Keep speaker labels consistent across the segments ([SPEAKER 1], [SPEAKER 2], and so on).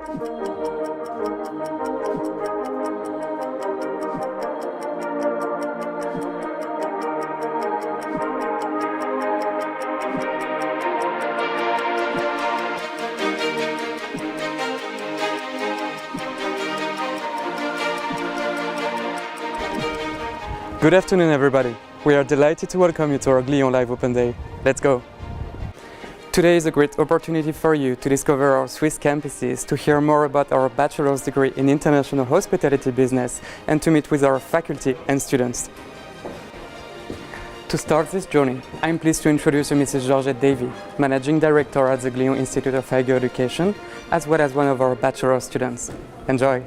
[SPEAKER 1] Good afternoon, everybody. We are delighted to welcome you to our Glion Live Open Day. Let's go! Today is a great opportunity for you to discover our Swiss campuses, to hear more about our bachelor's degree in international hospitality business, and to meet with our faculty and students. To start this journey, I'm pleased to introduce you Mrs. Georgette Davy, Managing Director at the Glion Institute of Higher Education, as well as one of our bachelor students. Enjoy!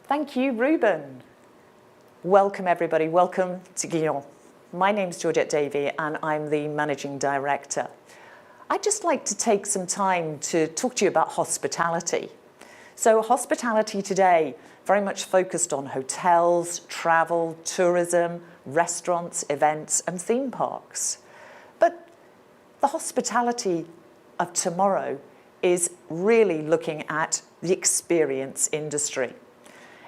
[SPEAKER 2] Thank you, Ruben. Welcome, everybody. Welcome to Glion. My name's Georgette Davy, and I'm the Managing Director. I'd just like to take some time to talk to you about hospitality. So hospitality today, very much focused on hotels, travel, tourism, restaurants, events, and theme parks. But the hospitality of tomorrow is really looking at the experience industry.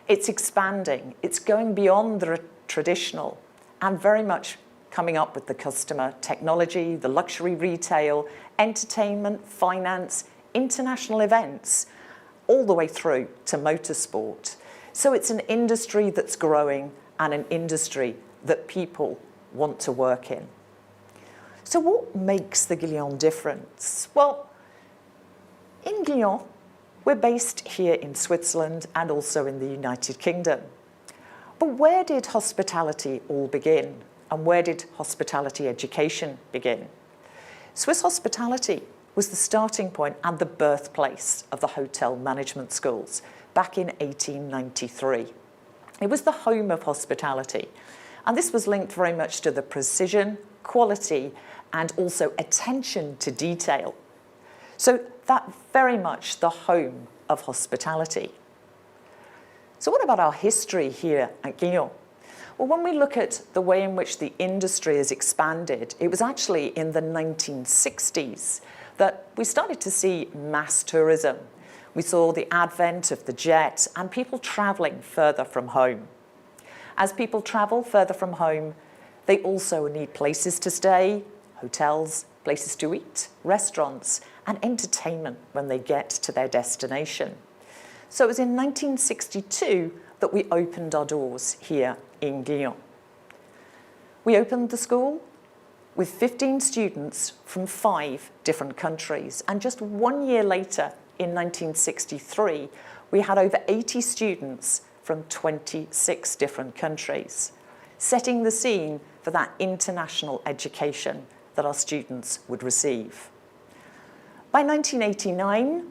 [SPEAKER 2] It's expanding, it's going beyond the traditional and very much coming up with the customer technology, the luxury retail, entertainment, finance, international events, all the way through to motorsport. So it's an industry that's growing and an industry that people want to work in. So what makes the Glion difference? Well, in Glion, we're based here in Switzerland and also in the United Kingdom. But where did hospitality all begin? And where did hospitality education begin? Swiss hospitality was the starting point and the birthplace of the hotel management schools back in 1893. It was the home of hospitality. And this was linked very much to the precision, quality, and also attention to detail. So that very much the home of hospitality. So what about our history here at Glion? Well, when we look at the way in which the industry has expanded, it was actually in the 1960s that we started to see mass tourism. We saw the advent of the jet and people traveling further from home. As people travel further from home, they also need places to stay, hotels, places to eat, restaurants, and entertainment when they get to their destination. So it was in 1962 that we opened our doors here in Glion. We opened the school with 15 students from 5 different countries, and just 1 year later, in 1963, we had over 80 students from 26 different countries, setting the scene for that international education that our students would receive. By 1989,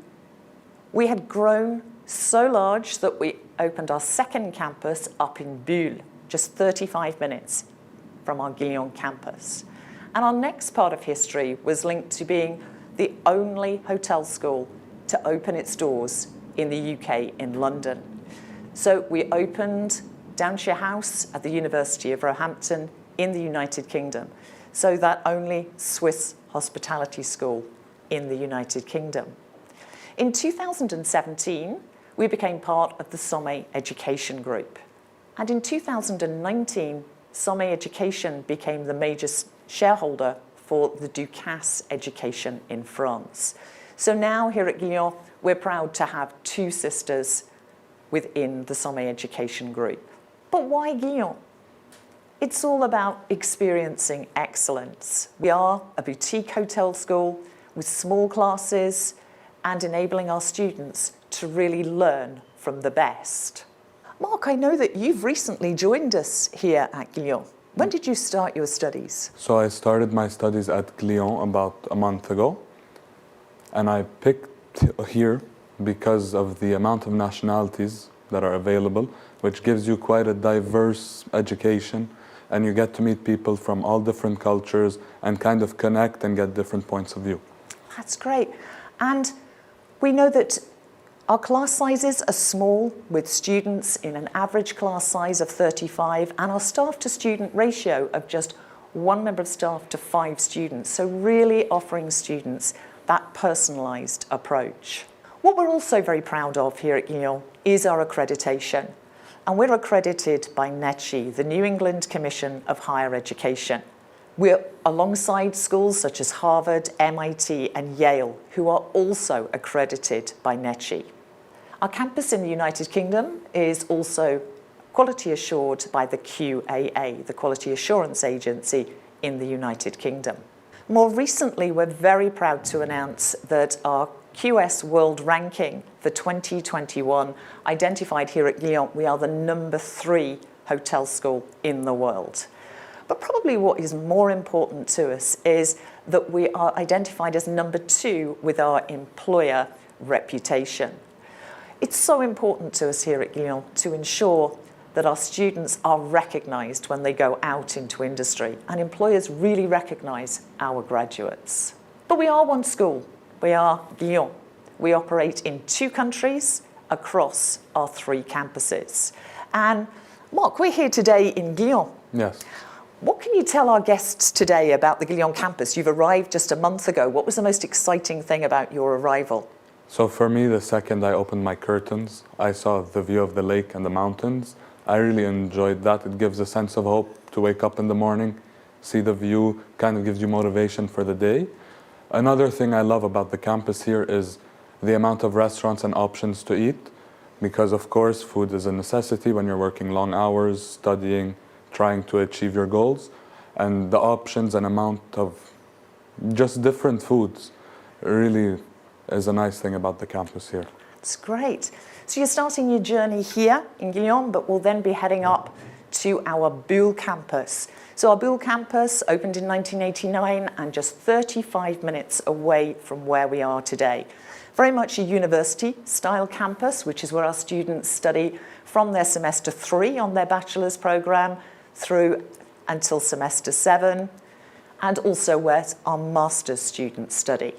[SPEAKER 2] we had grown so large that we opened our second campus up in Bulle, just 35 minutes from our Glion campus. And our next part of history was linked to being the only hotel school to open its doors in the UK in London. So we opened Downshire House at the University of Roehampton in the United Kingdom. So that only Swiss hospitality school in the United Kingdom. In 2017, we became part of the Somme Education Group. And in 2019, Somme Education became the major shareholder for the Ducasse Education in France. So now here at Glion, we're proud to have 2 sisters within the Somme Education Group. But why Glion? It's all about experiencing excellence. We are a boutique hotel school with small classes and enabling our students to really learn from the best. Mark, I know that you've recently joined us here at Glion. When did you start your studies?
[SPEAKER 3] So I started my studies at Glion about a month ago, and I picked here because of the amount of nationalities that are available, which gives you quite a diverse education, and you get to meet people from all different cultures and kind of connect and get different points of view.
[SPEAKER 2] That's great. And we know that Our class sizes are small, with students in an average class size of 35 and our staff to student ratio of just 1 member of staff to 5 students, so really offering students that personalised approach. What we're also very proud of here at Glion is our accreditation, and we're accredited by NETCHI, the New England Commission of Higher Education. We're alongside schools such as Harvard, MIT and Yale, who are also accredited by NETCHI. Our campus in the United Kingdom is also quality assured by the QAA, the Quality Assurance Agency in the United Kingdom. More recently, we're very proud to announce that our QS World Ranking for 2021 identified here at Glion we are the number 3 hotel school in the world. But probably what is more important to us is that we are identified as number 2 with our employer reputation. It's so important to us here at Glion to ensure that our students are recognised when they go out into industry, and employers really recognise our graduates. But we are one school. We are Glion. We operate in 2 countries across our 3 campuses. And Mark, we're here today in Glion.
[SPEAKER 3] Yes.
[SPEAKER 2] What can you tell our guests today about the Glion campus? You've arrived just a month ago. What was the most exciting thing about your arrival?
[SPEAKER 3] So for me, the second I opened my curtains, I saw the view of the lake and the mountains. I really enjoyed that. It gives a sense of hope to wake up in the morning, see the view, kind of gives you motivation for the day. Another thing I love about the campus here is the amount of restaurants and options to eat, because of course food is a necessity when you're working long hours, studying, trying to achieve your goals, and the options and amount of just different foods really is a nice thing about the campus here.
[SPEAKER 2] It's great. So you're starting your journey here in Glion, but we'll then be heading up to our Bulle campus. So our Bulle campus opened in 1989 and just 35 minutes away from where we are today. Very much a university-style campus, which is where our students study from their semester 3 on their bachelor's program through until semester 7, and also where our master's students study.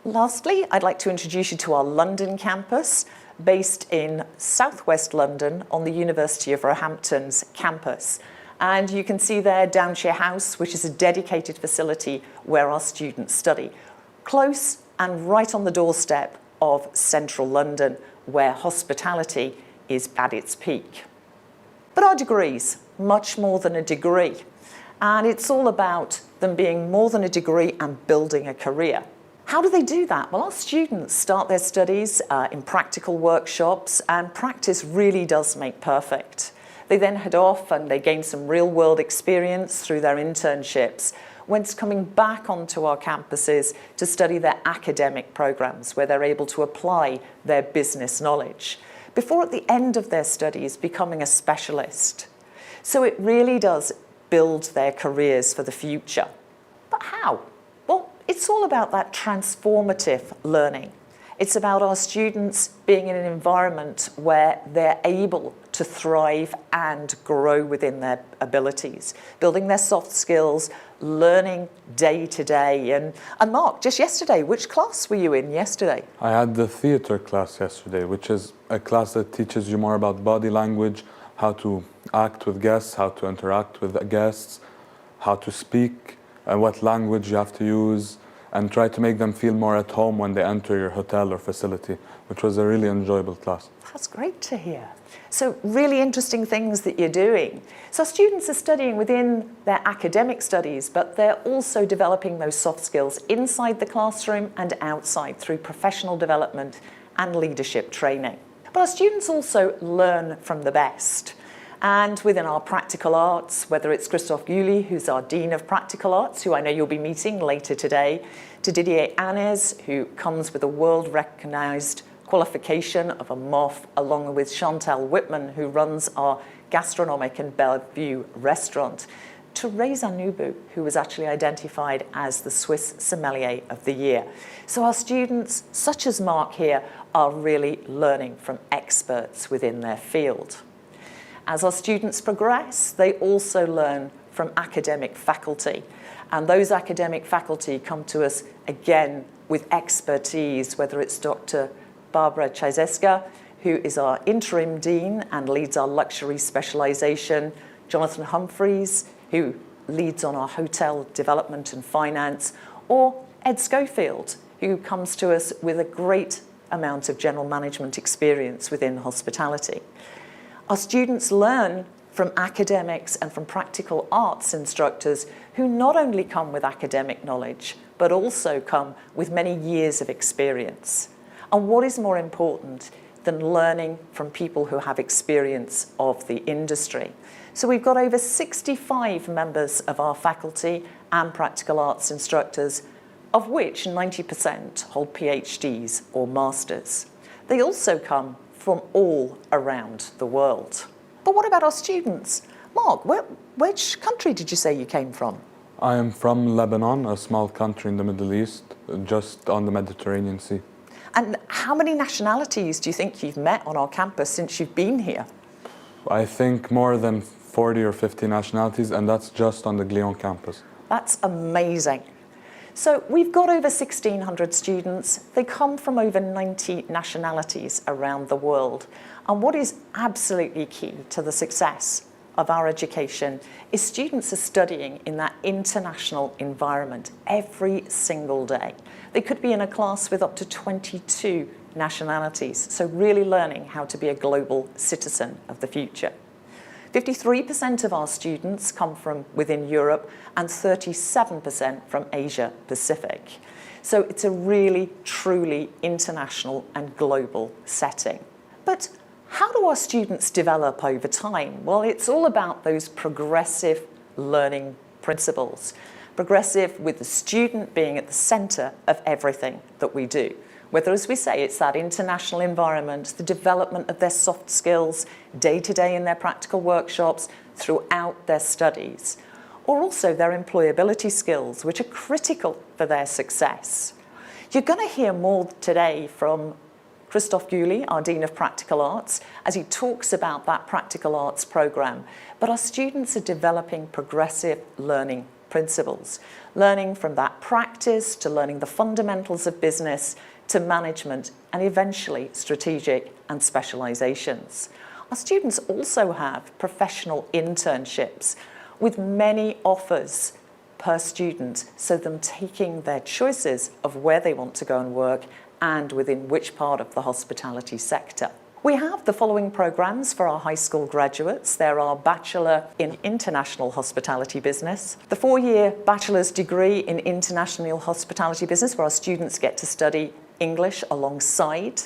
[SPEAKER 2] Lastly, I'd like to introduce you to our London campus, based in southwest London on the University of Roehampton's campus. And you can see there Downshire House, which is a dedicated facility where our students study. Close and right on the doorstep of central London, where hospitality is at its peak. But our degrees, much more than a degree. And it's all about them being more than a degree and building a career. How do they do that? Well, our students start their studies in practical workshops, and practice really does make perfect. They then head off and they gain some real-world experience through their internships, whence coming back onto our campuses to study their academic programs, where they're able to apply their business knowledge, before at the end of their studies becoming a specialist. So it really does build their careers for the future. But how? Well, it's all about that transformative learning. It's about our students being in an environment where they're able to thrive and grow within their abilities, building their soft skills, learning day to day. And Mark, just yesterday, which class were you in yesterday?
[SPEAKER 3] I had the theater class yesterday, which is a class that teaches you more about body language, how to act with guests, how to interact with guests, how to speak, and what language you have to use, and try to make them feel more at home when they enter your hotel or facility, which was a really enjoyable class.
[SPEAKER 2] That's great to hear. So really interesting things that you're doing. So students are studying within their academic studies, but they're also developing those soft skills inside the classroom and outside through professional development and leadership training. But our students also learn from the best. And within our practical arts, whether it's Christophe Gulli, who's our Dean of Practical Arts, who I know you'll be meeting later today, to Didier Annes, who comes with a world-recognised qualification of a MOF, along with Chantal Whitman, who runs our gastronomic and Bellevue restaurant, to Reza Nubu, who was actually identified as the Swiss Sommelier of the Year. So our students, such as Mark here, are really learning from experts within their field. As our students progress, they also learn from academic faculty. And those academic faculty come to us again with expertise, whether it's Dr. Barbara Czyzeska, who is our interim dean and leads our luxury specialization, Jonathan Humphreys, who leads on our hotel development and finance, or Ed Schofield, who comes to us with a great amount of general management experience within hospitality. Our students learn from academics and from practical arts instructors who not only come with academic knowledge, but also come with many years of experience. And what is more important than learning from people who have experience of the industry? So we've got over 65 members of our faculty and practical arts instructors, of which 90% hold PhDs or masters. They also come from all around the world. But what about our students? Mark, which country did you say you came from?
[SPEAKER 3] I am from Lebanon, a small country in the Middle East, just on the Mediterranean Sea.
[SPEAKER 2] And how many nationalities do you think you've met on our campus since you've been here?
[SPEAKER 3] I think more than 40 or 50 nationalities, and that's just on the Glion campus.
[SPEAKER 2] That's amazing. So we've got over 1,600 students. They come from over 90 nationalities around the world. And what is absolutely key to the success of our education is students are studying in that international environment every single day. They could be in a class with up to 22 nationalities, so really learning how to be a global citizen of the future. 53% of our students come from within Europe and 37% from Asia Pacific. So it's a really, truly international and global setting. But how do our students develop over time? Well, it's all about those progressive learning principles. Progressive with the student being at the center of everything that we do. Whether, as we say, it's that international environment, the development of their soft skills day-to-day in their practical workshops, throughout their studies, or also their employability skills, which are critical for their success. You're going to hear more today from Christophe Guly, our Dean of Practical Arts, as he talks about that practical arts program. But our students are developing progressive learning principles, learning from that practice to learning the fundamentals of business to management and eventually strategic and specializations. Our students also have professional internships with many offers per student, so them taking their choices of where they want to go and work and within which part of the hospitality sector. We have the following programs for our high school graduates. There are Bachelor in International Hospitality Business, the 4-year bachelor's degree in International Hospitality Business, where our students get to study English alongside.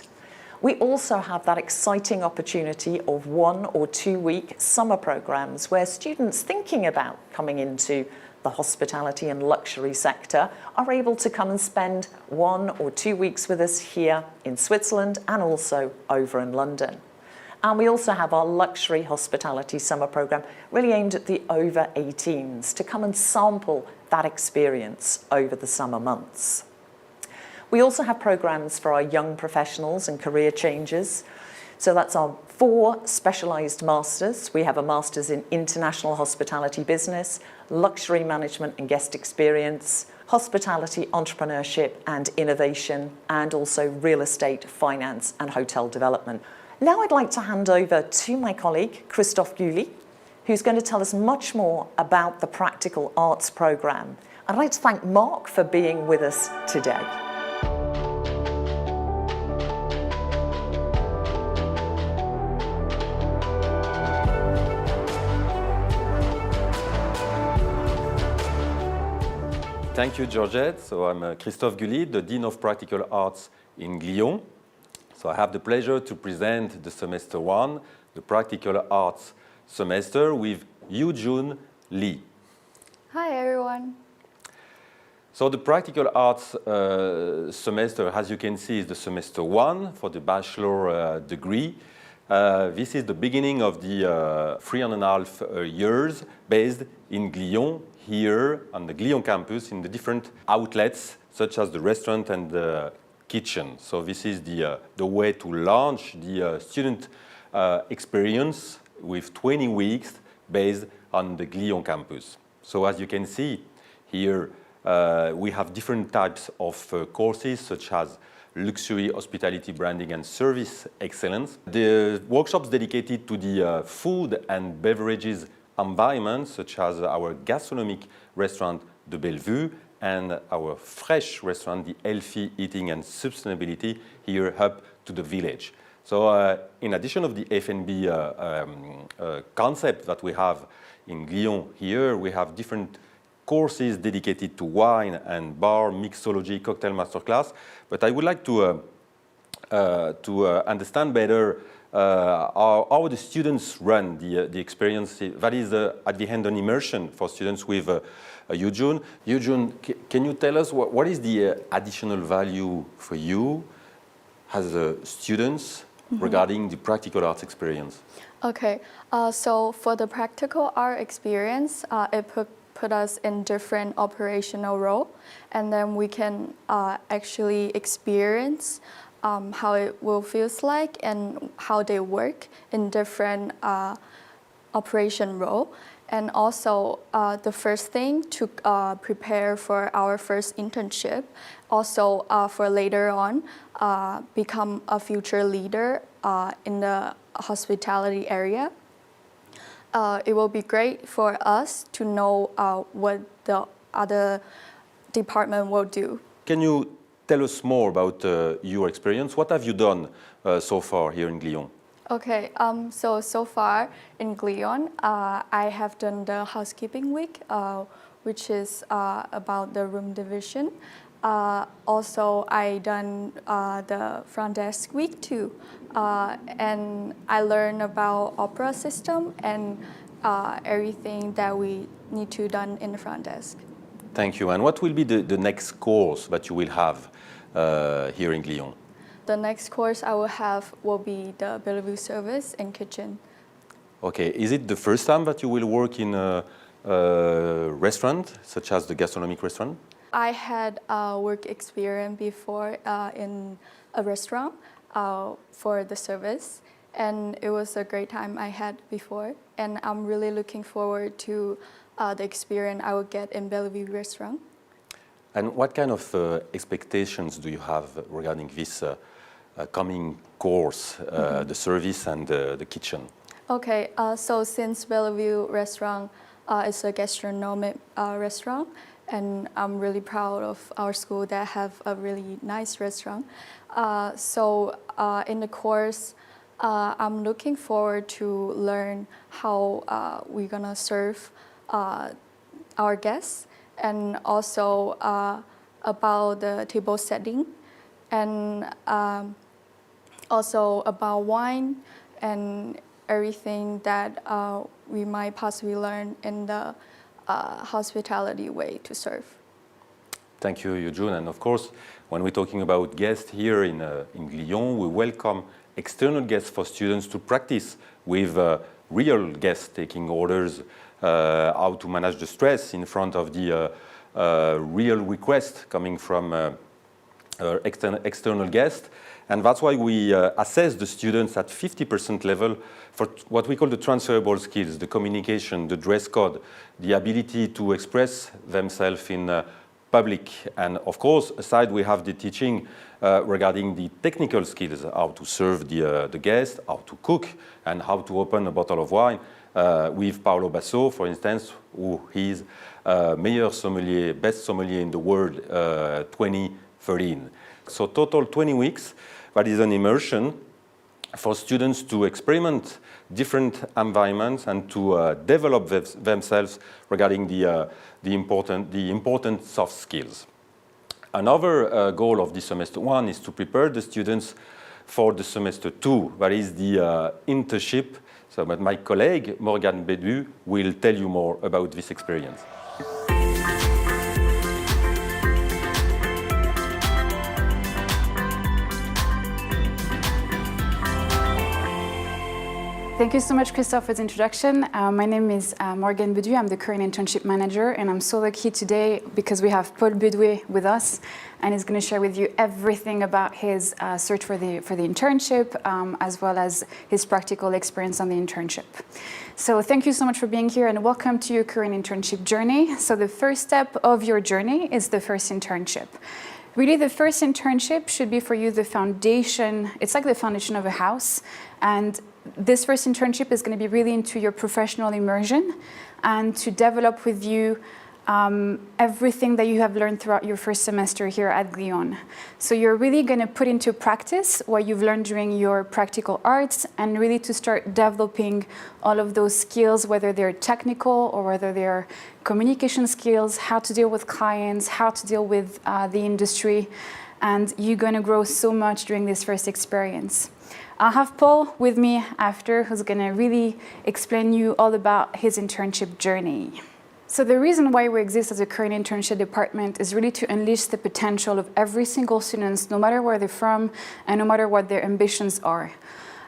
[SPEAKER 2] We also have that exciting opportunity of 1 or 2 week summer programs where students thinking about coming into the hospitality and luxury sector are able to come and spend 1 or 2 weeks with us here in Switzerland and also over in London. And we also have our luxury hospitality summer program really aimed at the over 18s to come and sample that experience over the summer months. We also have programs for our young professionals and career changers. So that's our 4 specialised masters. We have a master's in International Hospitality Business, Luxury Management and Guest Experience, Hospitality Entrepreneurship and Innovation, and also Real Estate, Finance and Hotel Development. Now I'd like to hand over to my colleague, Christophe Guly, who's going to tell us much more about the Practical Arts programme. I'd like to thank Mark for being with us today.
[SPEAKER 4] Thank you, Georgette. So I'm Christophe Guly, the Dean of Practical Arts in Glion. So I have the pleasure to present the semester 1, the Practical Arts semester with Yoo-Jun Lee.
[SPEAKER 5] Hi, everyone.
[SPEAKER 4] So the Practical Arts semester, as you can see, is the semester 1 for the bachelor degree. This is the beginning of the 3.5 years based in Glion, here on the Glion campus in the different outlets, such as the restaurant and the kitchen. So this is the way to launch the student experience with 20 weeks based on the Glion campus. So as you can see here, we have different types of courses, such as luxury, hospitality, branding, and service excellence. The workshops dedicated to the food and beverages environment, such as our gastronomic restaurant, the Bellevue, and our fresh restaurant, the Healthy Eating and Sustainability, here up to the village. So in addition of the F&B concept that we have in Glion here, we have different courses dedicated to wine and bar, mixology, cocktail masterclass. But I would like to understand better how the students run the experience. That is at the end an immersion for students with Eugene. Eugene, can you tell us what is the additional value for you as students regarding the practical arts experience?
[SPEAKER 5] Okay, so for the practical art experience, it put us in different operational role, and then we can actually experience how it will feels like and how they work in different operation role. And also the first thing to prepare for our first internship, also for later on become a future leader in the hospitality area. It will be great for us to know what the other department will do.
[SPEAKER 4] Can you tell us more about your experience? What have you done so far here in Glion?
[SPEAKER 5] Okay, so far in Glion, I have done the housekeeping week, which is about the room division. Also, I done the front desk week too, and I learned about opera system and everything that we need to done in the front desk.
[SPEAKER 4] Thank you. And what will be the next course that you will have here in Glion?
[SPEAKER 5] The next course I will have will be the Bellevue service and kitchen.
[SPEAKER 4] Okay. Is it the first time that you will work in a restaurant, such as the gastronomic restaurant?
[SPEAKER 5] I had work experience before in a restaurant for the service, and it was a great time I had before. And I'm really looking forward to the experience I will get in Bellevue restaurant.
[SPEAKER 4] And what kind of expectations do you have regarding this coming course, the service and the kitchen?
[SPEAKER 5] Okay, so since Bellevue restaurant is a gastronomic restaurant, and I'm really proud of our school that have a really nice restaurant. So in the course, I'm looking forward to learn how we're gonna serve our guests, and also about the table setting, and also about wine and everything that we might possibly learn in the hospitality way to serve.
[SPEAKER 4] Thank you, Eugene. And of course, when we're talking about guests here in Glion, we welcome external guests for students to practice with real guests taking orders, how to manage the stress in front of the real request coming from external guests. And that's why we assess the students at 50% level for what we call the transferable skills, the communication, the dress code, the ability to express themselves in public. And of course, aside we have the teaching regarding the technical skills, how to serve the guest, how to cook, and how to open a bottle of wine. With Paolo Basso, for instance, who is meilleur sommelier, best sommelier in the world 2013. So total 20 weeks, that is an immersion for students to experiment different environments and to develop themselves regarding the important soft skills. Another goal of the semester one is to prepare the students for the semester two, that is the internship. So my colleague, Morgane Bédu, will tell you more about this experience.
[SPEAKER 6] Thank you so much, Christophe, for the introduction. My name is Morgane Bédu. I'm the Career Internship Manager, and I'm so lucky today because we have Paul Bedouet with us, and he's going to share with you everything about his search for the internship, as well as his practical experience on the internship. So thank you so much for being here, and welcome to your Career Internship journey. So the first step of your journey is the first internship. Really, the first internship should be for you the foundation. It's like the foundation of a house. And this first internship is going to be really into your professional immersion and to develop with you everything that you have learned throughout your first semester here at Glion. So you're really going to put into practice what you've learned during your practical arts and really to start developing all of those skills, whether they're technical or whether they're communication skills, how to deal with clients, how to deal with the industry. And you're going to grow so much during this first experience. I'll have Paul with me after, who's going to really explain you all about his internship journey. So the reason why we exist as a Career Internship department is really to unleash the potential of every single student, no matter where they're from and no matter what their ambitions are.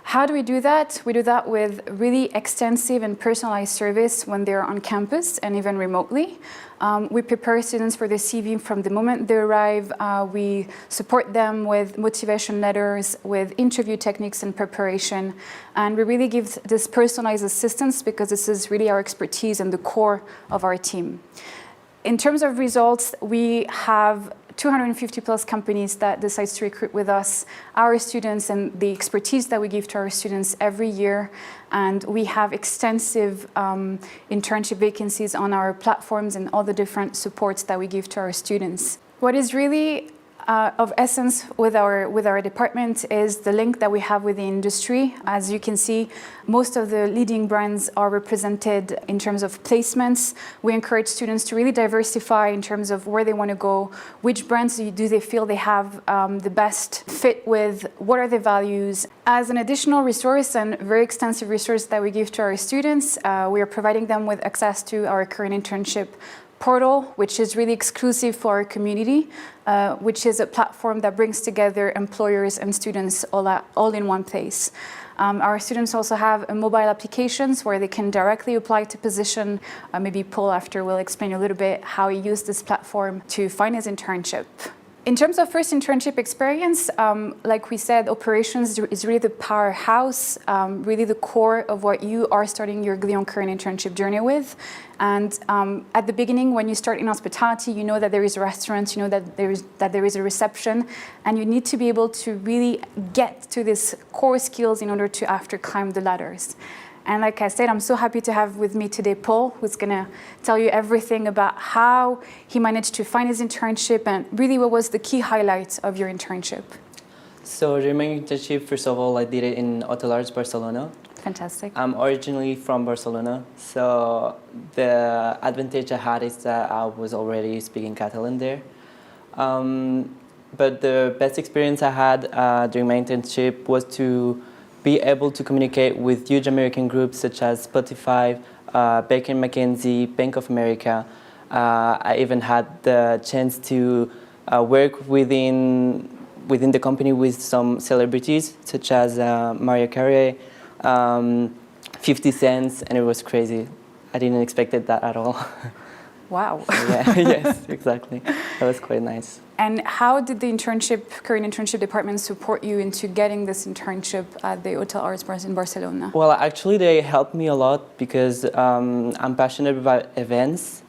[SPEAKER 6] How do we do that? We do that with really extensive and personalized service when they're on campus and even remotely. We prepare students for the CV from the moment they arrive. We support them with motivation letters, with interview techniques and preparation. And we really give this personalized assistance because this is really our expertise and the core of our team. In terms of results, we have 250 plus companies that decide to recruit with us, our students, and the expertise that we give to our students every year. And we have extensive internship vacancies on our platforms and all the different supports that we give to our students. What is really of essence with our department is the link that we have with the industry. As you can see, most of the leading brands are represented in terms of placements. We encourage students to really diversify in terms of where they want to go, which brands do they feel they have the best fit with, what are their values. As an additional resource and very extensive resource that we give to our students, we are providing them with access to our Career Internship portal, which is really exclusive for our community, which is a platform that brings together employers and students all in one place. Our students also have mobile applications where they can directly apply to position. Maybe Paul after will explain a little bit how he used this platform to find his internship. In terms of first internship experience, like we said, operations is really the powerhouse, really the core of what you are starting your Glion Career Internship journey with. And at the beginning, when you start in hospitality, you know that there is a restaurant, you know that there is a reception, and you need to be able to really get to these core skills in order to after climb the ladders. And like I said, I'm so happy to have with me today Paul, who's going to tell you everything about how he managed to find his internship and really what was the key highlights of your internship.
[SPEAKER 7] So during my internship, first of all, I did it in Hotel Arts Barcelona.
[SPEAKER 6] Fantastic.
[SPEAKER 7] I'm originally from Barcelona, so the advantage I had is that I was already speaking Catalan there. But the best experience I had during my internship was to be able to communicate with huge American groups such as Spotify, Baker McKenzie, Bank of America. I even had the chance to work within the company with some celebrities such as Mariah Carey, 50 Cent, and it was crazy. I didn't expect that at all.
[SPEAKER 6] Wow.
[SPEAKER 7] Yeah, yes, exactly. That was quite nice.
[SPEAKER 6] And how did the Career Internship department support you into getting this internship at the Hotel Arts in Barcelona?
[SPEAKER 7] Well, actually, they helped me a lot because I'm passionate about events.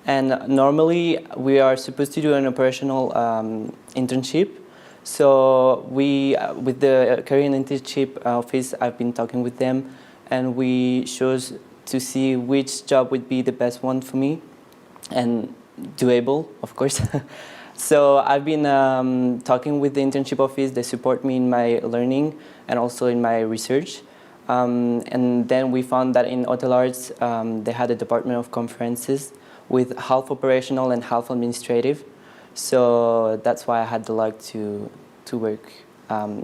[SPEAKER 7] And normally, we are supposed to do an operational internship. So with the Career Internship office, I've been talking with them, and we chose to see which job would be the best one for me, and doable, of course. So I've been talking with the internship office. They support me in my learning and also in my research. And then we found that in Hotel Arts, they had a department of conferences with half operational and half administrative. So that's why I had the luck to work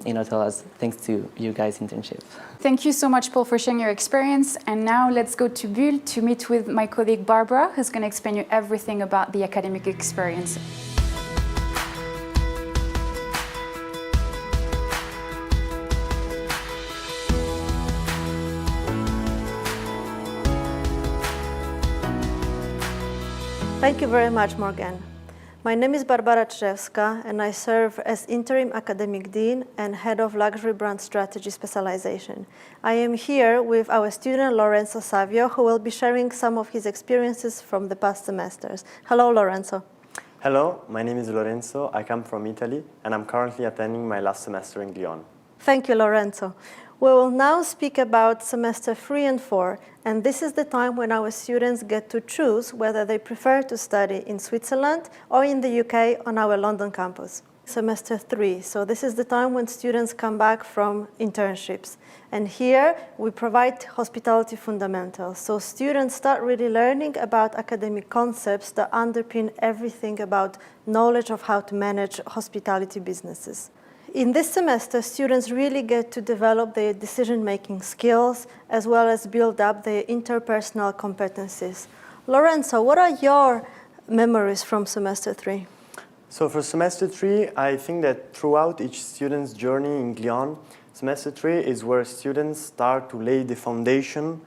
[SPEAKER 7] in Hotel Arts, thanks to you guys' internship.
[SPEAKER 6] Thank you so much, Paul, for sharing your experience. And now let's go to Bulle to meet with my colleague Barbara, who's going to explain you everything about the academic experience.
[SPEAKER 8] Thank you very much, Morgan. My name is Barbara Czewska, and I serve as Interim Academic Dean and Head of Luxury Brand Strategy Specialization. I am here with our student, Lorenzo Savio, who will be sharing some of his experiences from the past semesters. Hello, Lorenzo.
[SPEAKER 9] Hello, my name is Lorenzo. I come from Italy, and I'm currently attending my last semester in Glion.
[SPEAKER 8] Thank you, Lorenzo. We will now speak about semester 3 and 4, and this is the time when our students get to choose whether they prefer to study in Switzerland or in the UK on our London campus. Semester 3, so this is the time when students come back from internships. And here we provide hospitality fundamentals. So students start really learning about academic concepts that underpin everything about knowledge of how to manage hospitality businesses. In this semester, students really get to develop their decision-making skills as well as build up their interpersonal competencies. Lorenzo, what are your memories from semester 3?
[SPEAKER 9] So for semester 3, I think that throughout each student's journey in Glion, semester 3 is where students start to lay the foundation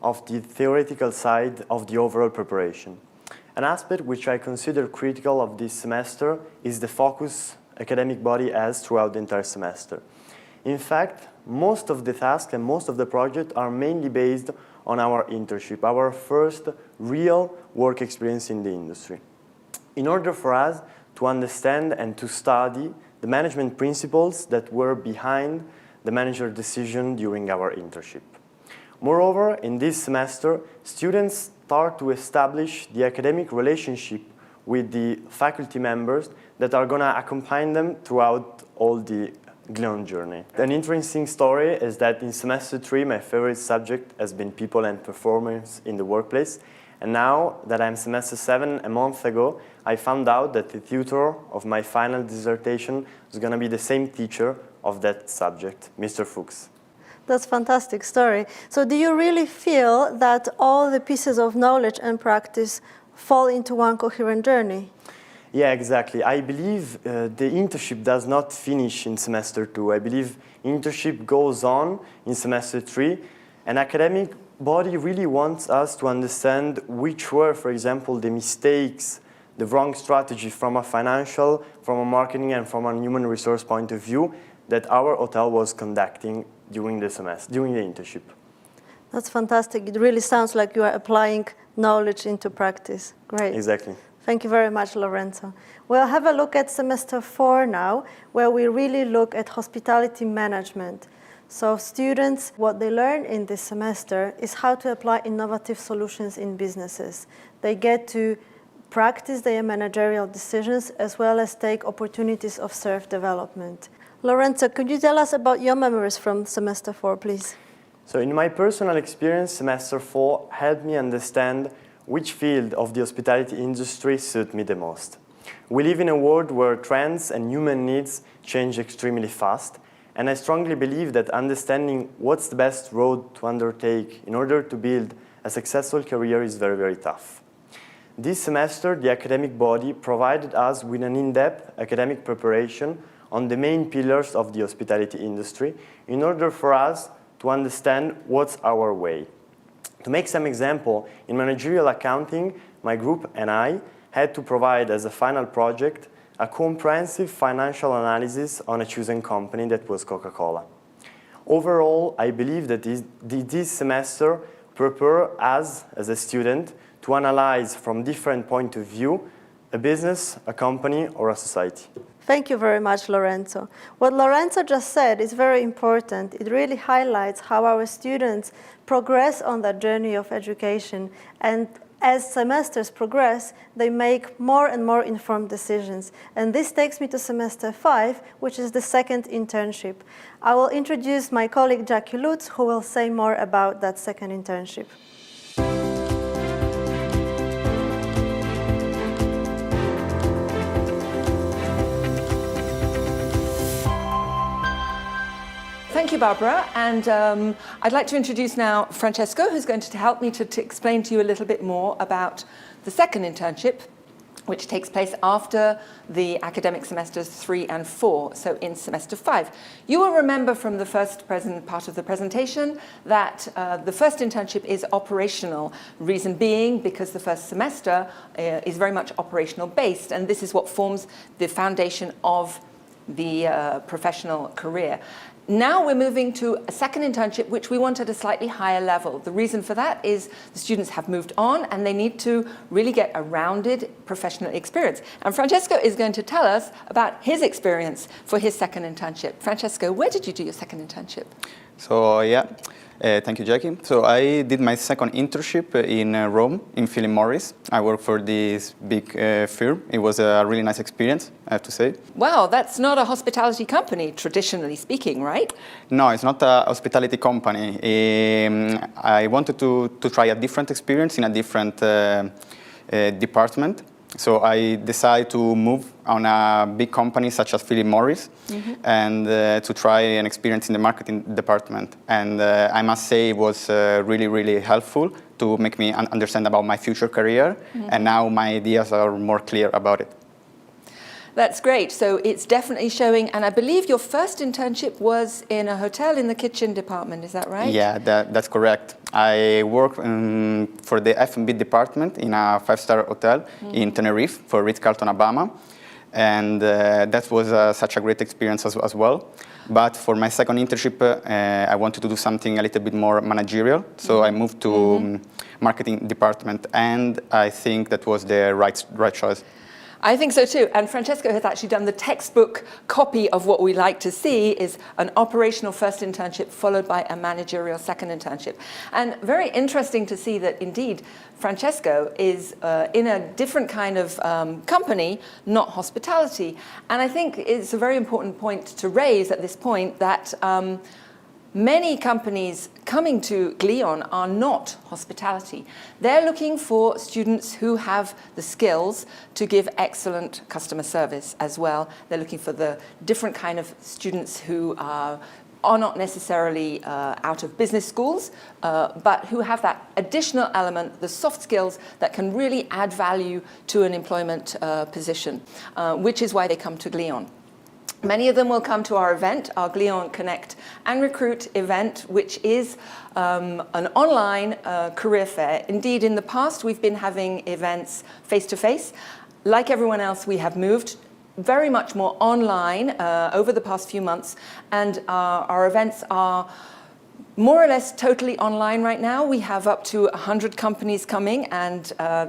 [SPEAKER 9] of the theoretical side of the overall preparation. An aspect which I consider critical of this semester is the focus academic body has throughout the entire semester. In fact, most of the tasks and most of the projects are mainly based on our internship, our first real work experience in the industry. In order for us to understand and to study the management principles that were behind the manager decision during our internship. Moreover, in this semester, students start to establish the academic relationship with the faculty members that are going to accompany them throughout all the Glion journey. An interesting story is that in semester 3, my favorite subject has been people and performance in the workplace. And now that I'm semester 7, a month ago, I found out that the tutor of my final dissertation is going to be the same teacher of that subject, Mr. Fuchs.
[SPEAKER 8] That's a fantastic story. So do you really feel that all the pieces of knowledge and practice fall into one coherent journey?
[SPEAKER 9] Yeah, exactly. I believe the internship does not finish in semester 2. I believe internship goes on in semester 3. An academic body really wants us to understand which were, for example, the mistakes, the wrong strategy from a financial, from a marketing, and from a human resource point of view that our hotel was conducting during the semester, during the internship.
[SPEAKER 8] That's fantastic. It really sounds like you are applying knowledge into practice. Great.
[SPEAKER 9] Exactly.
[SPEAKER 8] Thank you very much, Lorenzo. We'll have a look at semester 4 now, where we really look at hospitality management. So students, what they learn in this semester is how to apply innovative solutions in businesses. They get to practice their managerial decisions as well as take opportunities of self-development. Lorenzo, could you tell us about your memories from semester 4, please?
[SPEAKER 9] So in my personal experience, semester 4 helped me understand which field of the hospitality industry suit me the most. We live in a world where trends and human needs change extremely fast, and I strongly believe that understanding what's the best road to undertake in order to build a successful career is very, very tough. This semester, the academic body provided us with an in-depth academic preparation on the main pillars of the hospitality industry in order for us to understand what's our way. To make some example, in managerial accounting, my group and I had to provide as a final project a comprehensive financial analysis on a chosen company that was Coca-Cola. Overall, I believe that this semester prepare us as a student to analyze from different points of view a business, a company, or a society.
[SPEAKER 8] Thank you very much, Lorenzo. What Lorenzo just said is very important. It really highlights how our students progress on that journey of education, and as semesters progress, they make more and more informed decisions. And this takes me to semester 5, which is the second internship. I will introduce my colleague Jackie Lutz, who will say more about that second internship.
[SPEAKER 2] Thank you, Barbara. And I'd like to introduce now Francesco, who's going to help me to explain to you a little bit more about the second internship, which takes place after the academic semesters 3 and 4, so in semester 5. You will remember from the first part of the presentation that the first internship is operational, reason being because the first semester is very much operational based, and this is what forms the foundation of the professional career.
[SPEAKER 10] Now we're moving to a second internship, which we want at a slightly higher level. The reason for that is the students have moved on and they need to really get a rounded professional experience. And Francesco is going to tell us about his experience for his second internship. Francesco, where did you do your second internship?
[SPEAKER 11] So yeah, thank you, Jackie. So I did my second internship in Rome, in Philip Morris. I worked for this big firm. It was a really nice experience, I have to say.
[SPEAKER 10] Wow, that's not a hospitality company, traditionally speaking, right?
[SPEAKER 11] No, it's not a hospitality company. I wanted to try a different experience in a different department. So I decided to move on a big company such as Philip Morris and to try an experience in the marketing department. And I must say it was really, really helpful to make me understand about my future career. And now my ideas are more clear about it.
[SPEAKER 10] That's great. So it's definitely showing. And I believe your first internship was in a hotel in the kitchen department. Is that right?
[SPEAKER 11] Yeah, that's correct. I work for the F&B department in a 5-star hotel in Tenerife for Ritz-Carlton, Alabama. And that was such a great experience as well. But for my second internship, I wanted to do something a little bit more managerial. So I moved to marketing department. And I think that was the right choice.
[SPEAKER 10] I think so too. And Francesco has actually done the textbook copy of what we like to see is an operational first internship followed by a managerial second internship. And very interesting to see that indeed Francesco is in a different kind of company, not hospitality. And I think it's a very important point to raise at this point that many companies coming to Glion are not hospitality. They're looking for students who have the skills to give excellent customer service as well. They're looking for the different kind of students who are not necessarily out of business schools, but who have that additional element, the soft skills that can really add value to an employment position, which is why they come to Glion. Many of them will come to our event, our Glion Connect and Recruit event, which is an online career fair. Indeed, in the past, we've been having events face-to-face. Like everyone else, we have moved very much more online over the past few months, and our events are more or less totally online right now. We have up to 100 companies coming, and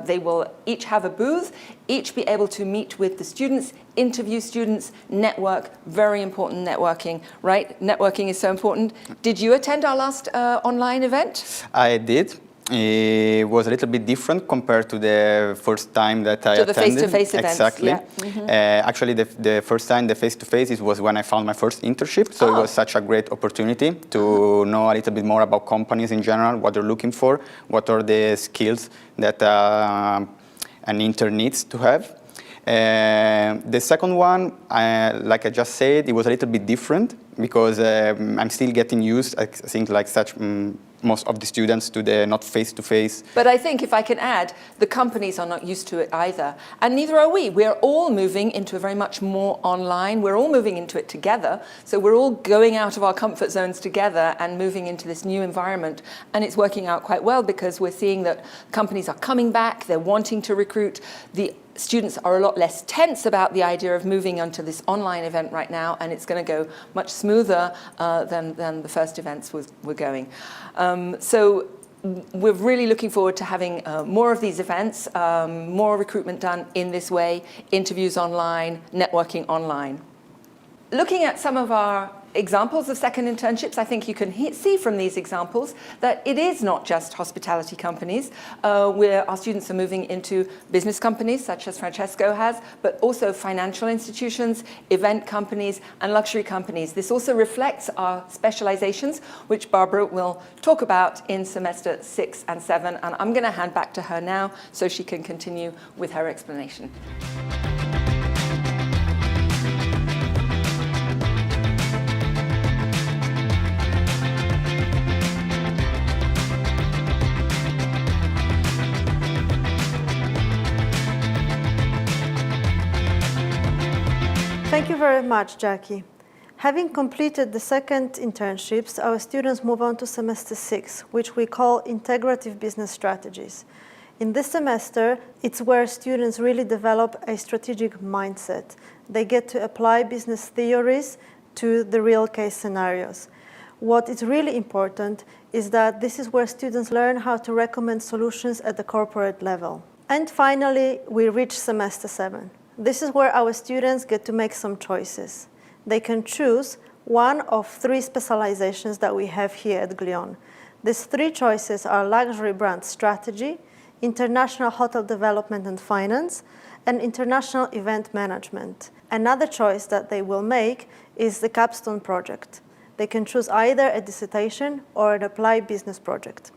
[SPEAKER 10] they will each have a booth, each be able to meet with the students, interview students, network, very important networking, right? Networking is so important. Did you attend our last online event?
[SPEAKER 11] I did. It was a little bit different compared to the first time that I attended.
[SPEAKER 10] To the face-to-face events.
[SPEAKER 11] Exactly.
[SPEAKER 10] Yeah.
[SPEAKER 11] Actually, the first time, the face-to-face, was when I found my first internship. So it was such a great opportunity to know a little bit more about companies in general, what they're looking for, what are the skills that an intern needs to have. The second one, like I just said, it was a little bit different because I'm still getting used, I think, like such most of the students to the not face-to-face.
[SPEAKER 10] But I think if I can add, the companies are not used to it either. And neither are we. We're all moving into a very much more online. We're all moving into it together. So we're all going out of our comfort zones together and moving into this new environment. And it's working out quite well because we're seeing that companies are coming back. They're wanting to recruit. The students are a lot less tense about the idea of moving onto this online event right now, and it's going to go much smoother than the first events were going. So we're really looking forward to having more of these events, more recruitment done in this way, interviews online, networking online. Looking at some of our examples of second internships, I think you can see from these examples that it is not just hospitality companies where our students are moving into business companies such as Francesco has, but also financial institutions, event companies, and luxury companies. This also reflects our specializations, which Barbara will talk about in semester 6 and 7, and I'm going to hand back to her now so she can continue with her explanation.
[SPEAKER 8] Thank you very much, Jackie. Having completed the second internships, our students move on to semester 6, which we call Integrative Business Strategies. In this semester, it's where students really develop a strategic mindset. They get to apply business theories to the real case scenarios. What is really important is that this is where students learn how to recommend solutions at the corporate level. And finally, we reach semester 7. This is where our students get to make some choices. They can choose one of 3 specializations that we have here at Glion. These 3 choices are luxury brand strategy, international hotel development and finance, and international event management. Another choice that they will make is the capstone project. They can choose either a dissertation or an applied business project.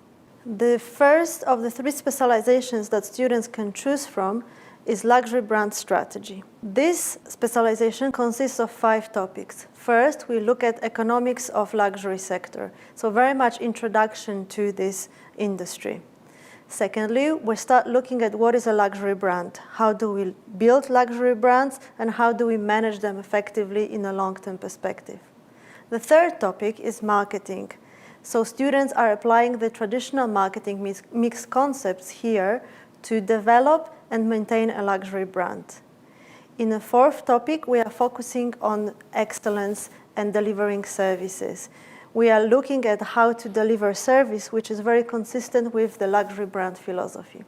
[SPEAKER 8] The first of the 3 specializations that students can choose from is luxury brand strategy. This specialization consists of 5 topics. First, we look at economics of luxury sector, so very much introduction to this industry. Secondly, we start looking at what is a luxury brand, how do we build luxury brands, and how do we manage them effectively in a long-term perspective. The third topic is marketing. So students are applying the traditional marketing mix concepts here to develop and maintain a luxury brand. In the fourth topic, we are focusing on excellence and delivering services. We are looking at how to deliver service, which is very consistent with the luxury brand philosophy.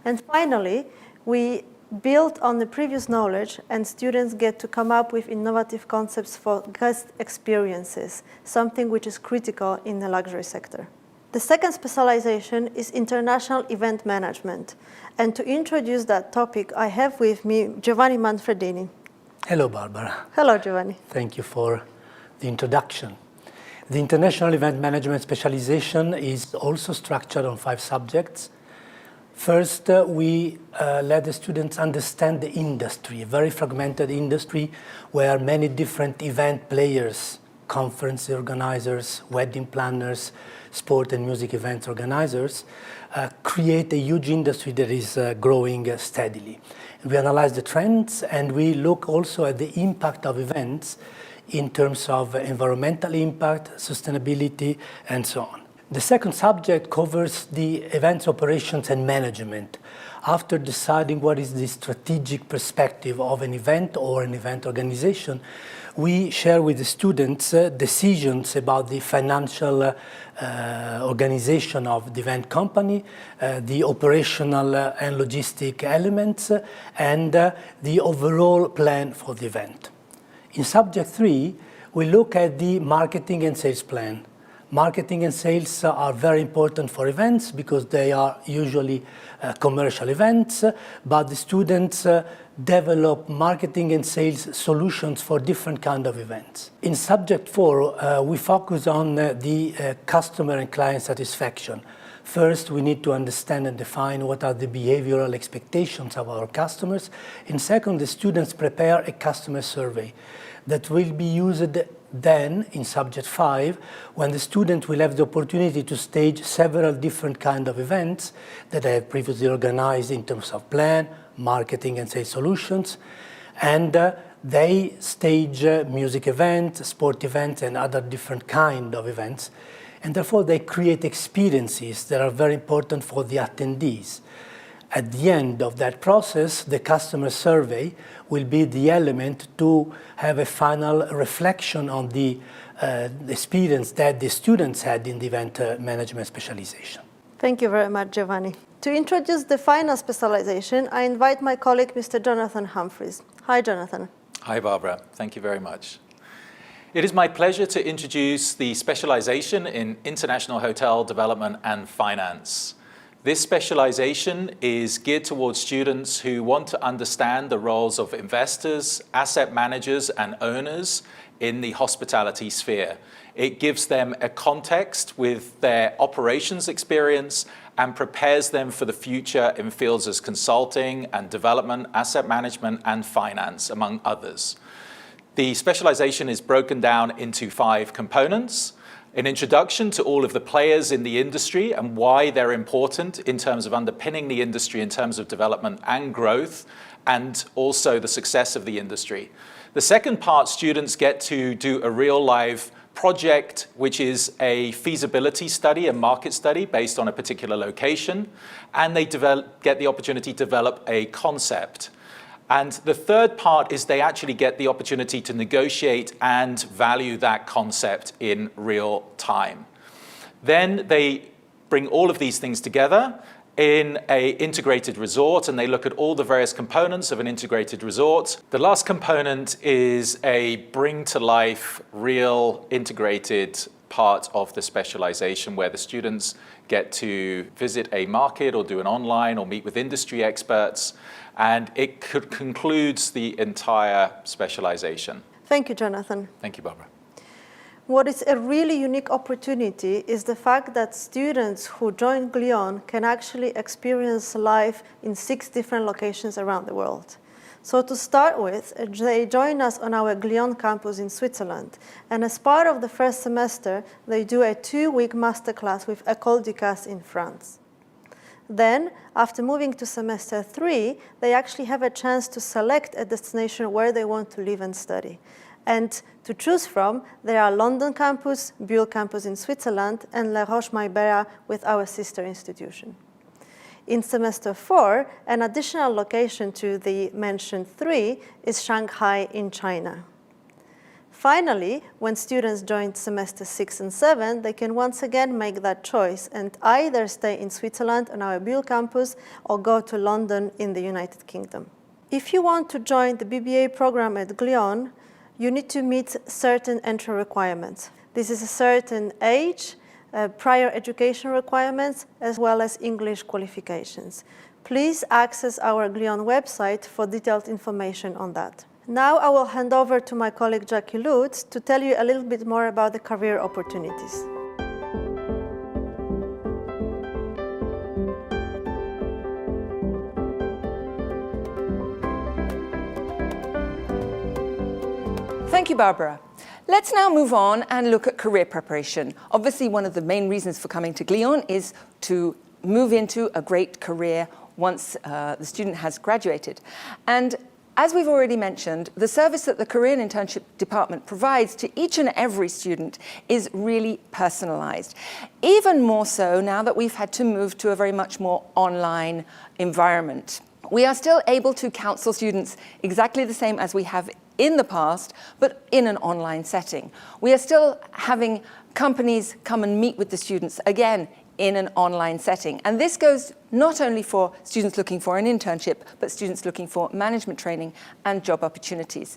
[SPEAKER 8] And finally, we build on the previous knowledge, and students get to come up with innovative concepts for guest experiences, something which is critical in the luxury sector. The second specialization is international event management. And to introduce that topic, I have with me Giovanni Manfredini.
[SPEAKER 12] Hello, Barbara.
[SPEAKER 8] Hello, Giovanni.
[SPEAKER 12] Thank you for the introduction. The International Event Management specialization is also structured on 5 subjects. First, we let the students understand the industry, a very fragmented industry where many different event players, conference organizers, wedding planners, sport and music event organizers, create a huge industry that is growing steadily. We analyze the trends, and we look also at the impact of events in terms of environmental impact, sustainability, and so on. The second subject covers the events operations and management. After deciding what is the strategic perspective of an event or an event organization, we share with the students decisions about the financial organization of the event company, the operational and logistic elements, and the overall plan for the event. In subject 3, we look at the marketing and sales plan. Marketing and sales are very important for events because they are usually commercial events, but the students develop marketing and sales solutions for different kinds of events. In subject 4, we focus on the customer and client satisfaction. First, we need to understand and define what are the behavioral expectations of our customers. And second, the students prepare a customer survey that will be used then in subject 5, when the student will have the opportunity to stage several different kinds of events that I have previously organized in terms of plan, marketing and sales solutions. And they stage music events, sport events, and other different kinds of events. And therefore, they create experiences that are very important for the attendees. At the end of that process, the customer survey will be the element to have a final reflection on the experience that the students had in the event management specialization.
[SPEAKER 8] Thank you very much, Giovanni. To introduce the final specialization, I invite my colleague, Mr. Jonathan Humphreys. Hi, Jonathan.
[SPEAKER 13] Hi, Barbara. Thank you very much. It is my pleasure to introduce the specialization in international hotel development and finance. This specialization is geared towards students who want to understand the roles of investors, asset managers, and owners in the hospitality sphere. It gives them a context with their operations experience and prepares them for the future in fields as consulting and development, asset management, and finance, among others. The specialization is broken down into 5 components: an introduction to all of the players in the industry and why they're important in terms of underpinning the industry in terms of development and growth, and also the success of the industry. The second part, students get to do a real live project, which is a feasibility study, a market study based on a particular location, and they get the opportunity to develop a concept. And the third part is they actually get the opportunity to negotiate and value that concept in real time. Then they bring all of these things together in an integrated resort, and they look at all the various components of an integrated resort. The last component is a bring-to-life, real integrated part of the specialization where the students get to visit a market or do an online or meet with industry experts, and it concludes the entire specialization.
[SPEAKER 8] Thank you, Jonathan.
[SPEAKER 13] Thank you, Barbara.
[SPEAKER 8] What is a really unique opportunity is the fact that students who join Glion can actually experience life in 6 different locations around the world. So to start with, they join us on our Glion campus in Switzerland. And as part of the first semester, they do a 2-week masterclass with École du Casse in France. Then, after moving to semester 3, they actually have a chance to select a destination where they want to live and study. And to choose from, there are London campus, Bulle campus in Switzerland, and La Roche-Maybera with our sister institution. In semester 4, an additional location to the mentioned 3 is Shanghai in China. Finally, when students join semester 6 and 7, they can once again make that choice and either stay in Switzerland on our Bulle campus or go to London in the United Kingdom. If you want to join the BBA program at Glion, you need to meet certain entry requirements. This is a certain age, prior education requirements, as well as English qualifications. Please access our Glion website for detailed information on that. Now I will hand over to my colleague Jackie Lutz to tell you a little bit more about the career opportunities.
[SPEAKER 10] Thank you, Barbara. Let's now move on and look at career preparation. Obviously, one of the main reasons for coming to Glion is to move into a great career once the student has graduated. And as we've already mentioned, the service that the Career and Internship Department provides to each and every student is really personalized. Even more so now that we've had to move to a very much more online environment. We are still able to counsel students exactly the same as we have in the past, but in an online setting. We are still having companies come and meet with the students, again, in an online setting. And this goes not only for students looking for an internship, but students looking for management training and job opportunities.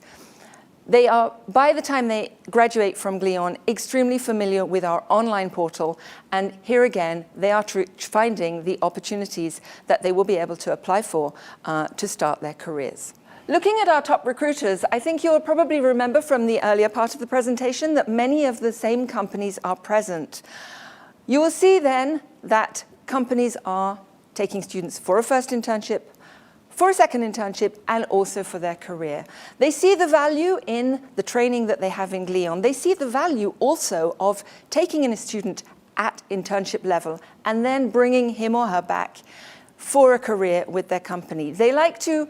[SPEAKER 10] They are, by the time they graduate from Glion, extremely familiar with our online portal. And here again, they are finding the opportunities that they will be able to apply for to start their careers. Looking at our top recruiters, I think you'll probably remember from the earlier part of the presentation that many of the same companies are present. You will see then that companies are taking students for a first internship, for a second internship, and also for their career. They see the value in the training that they have in Glion. They see the value also of taking in a student at internship level and then bringing him or her back for a career with their company. They like to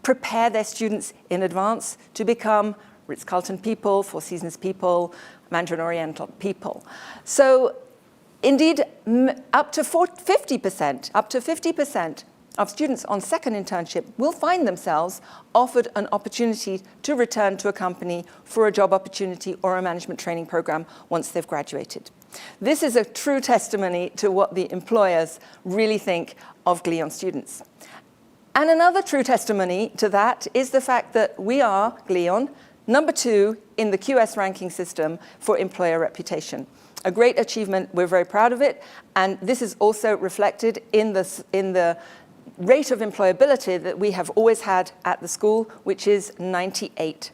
[SPEAKER 10] prepare their students in advance to become Ritz-Carlton people, Four Seasons people, Mandarin Oriental people. So indeed, up to 50% of students on second internship will find themselves offered an opportunity to return to a company for a job opportunity or a management training program once they've graduated. This is a true testimony to what the employers really think of Glion students. And another true testimony to that is the fact that we are, Glion, number 2 in the QS ranking system for employer reputation. A great achievement, we're very proud of it, and this is also reflected in the rate of employability that we have always had at the school, which is 98%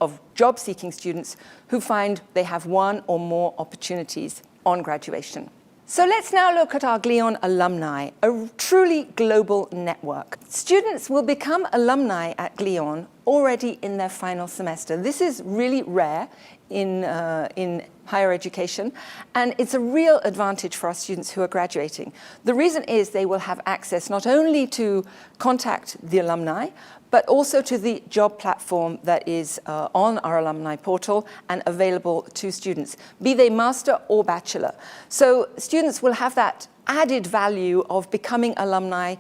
[SPEAKER 10] of job-seeking students who find they have one or more opportunities on graduation. So let's now look at our Glion alumni, a truly global network. Students will become alumni at Glion already in their final semester. This is really rare in higher education, and it's a real advantage for our students who are graduating. The reason is they will have access not only to contact the alumni, but also to the job platform that is on our alumni portal and available to students, be they master or bachelor. So students will have that added value of becoming alumni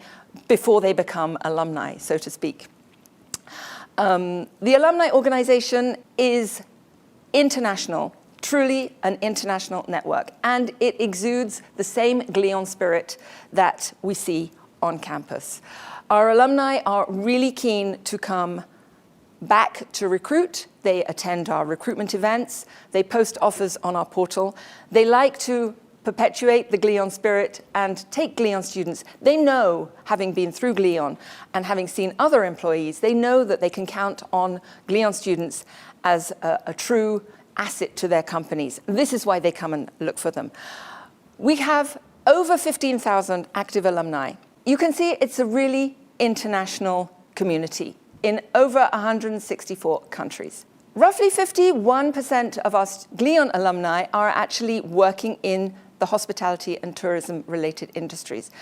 [SPEAKER 10] before they become alumni, so to speak. The alumni organization is international, truly an international network, and it exudes the same Glion spirit that we see on campus. Our alumni are really keen to come back to recruit. They attend our recruitment events. They post offers on our portal. They like to perpetuate the Glion spirit and take Glion students. They know, having been through Glion and having seen other employees, they know that they can count on Glion students as a true asset to their companies. This is why they come and look for them. We have over 15,000 active alumni. You can see it's a really international community in over 164 countries. Roughly 51% of our Glion alumni are actually working in the hospitality and tourism related industries.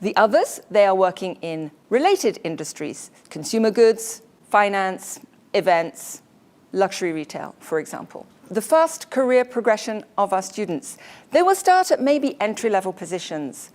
[SPEAKER 10] The others, they are working in related industries, consumer goods, finance, events, luxury retail, for example. The fast career progression of our students, they will start at maybe entry-level positions,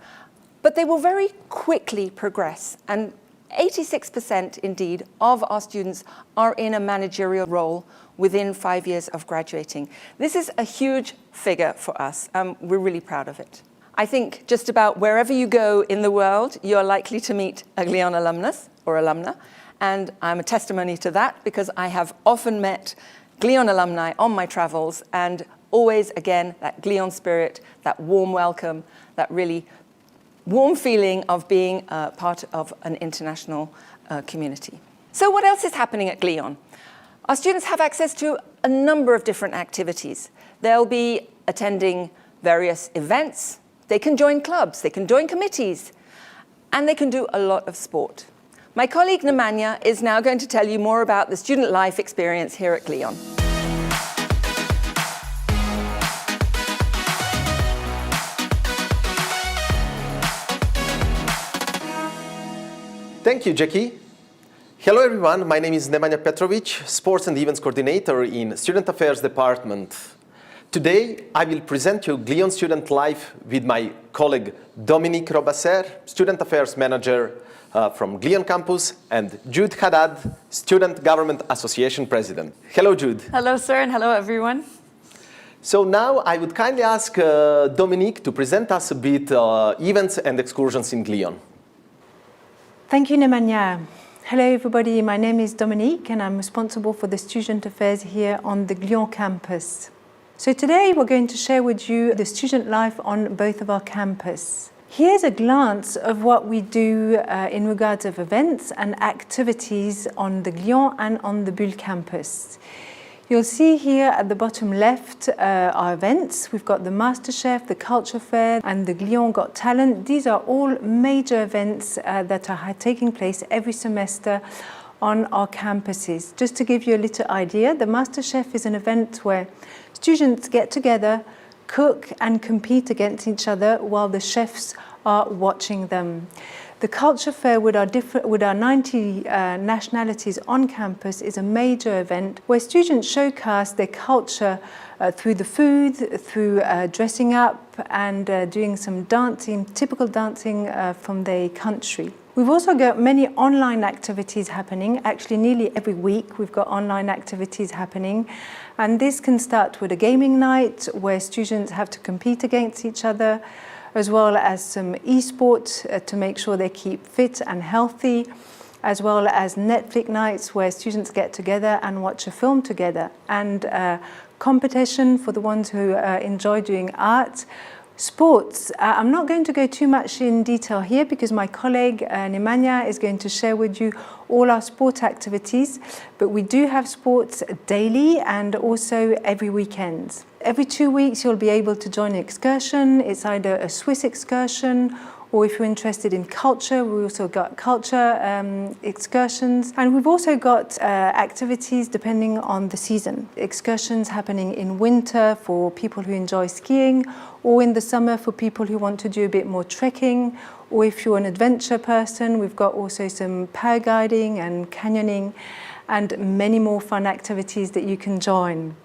[SPEAKER 10] but they will very quickly progress, and 86% indeed of our students are in a managerial role within 5 years of graduating. This is a huge figure for us, and we're really proud of it. I think just about wherever you go in the world, you're likely to meet a Glion alumnus or alumna, and I'm a testimony to that because I have often met Glion alumni on my travels, and always, again, that Glion spirit, that warm welcome, that really warm feeling of being part of an international community. So what else is happening at Glion? Our students have access to a number of different activities. They'll be attending various events, they can join clubs, they can join committees, and they can do a lot of sport. My colleague Nemanja is now going to tell you more about the student life experience here at Glion.
[SPEAKER 14] Thank you, Jackie. Hello, everyone. My name is Nemanja Petrovic, Sports and Events Coordinator in Student Affairs Department. Today, I will present you Glion student life with my colleague Dominique Robasser, Student Affairs Manager from Glion Campus, and Jude Haddad, Student Government Association President. Hello, Jude.
[SPEAKER 15] Hello, sir, and hello, everyone.
[SPEAKER 14] So now I would kindly ask Dominique to present us a bit events and excursions in Glion.
[SPEAKER 8] Thank you, Nemanja. Hello, everybody. My name is Dominique, and I'm responsible for the student affairs here on the Glion campus. So today we're going to share with you the student life on both of our campuses. Here's a glance of what we do in regards of events and activities on the Glion and on the Bulle campus. You'll see here at the bottom left our events. We've got the MasterChef, the Culture Fair, and the Glion Got Talent. These are all major events that are taking place every semester on our campuses. Just to give you a little idea, the MasterChef is an event where students get together, cook and compete against each other while the chefs are watching them. The Culture Fair with our 90 nationalities on campus is a major event where students showcase their culture through the food, through dressing up and doing some dancing, typical dancing from their country. We've also got many online activities happening. Actually, nearly every week we've got online activities happening. And this can start with a gaming night where students have to compete against each other, as well as some esports to make sure they keep fit and healthy, as well as Netflix nights where students get together and watch a film together, and competition for the ones who enjoy doing art. Sports. I'm not going to go too much in detail here because my colleague Nemanja is going to share with you all our sport activities, but we do have sports daily and also every weekend. Every 2 weeks you'll be able to join an excursion. It's either a Swiss excursion, or if you're interested in culture, we also got culture excursions. And we've also got activities depending on the season. Excursions happening in winter for people who enjoy skiing, or in the summer for people who want to do a bit more trekking, or if you're an adventure person, we've got also some paragliding and canyoning and many more fun activities that you can join.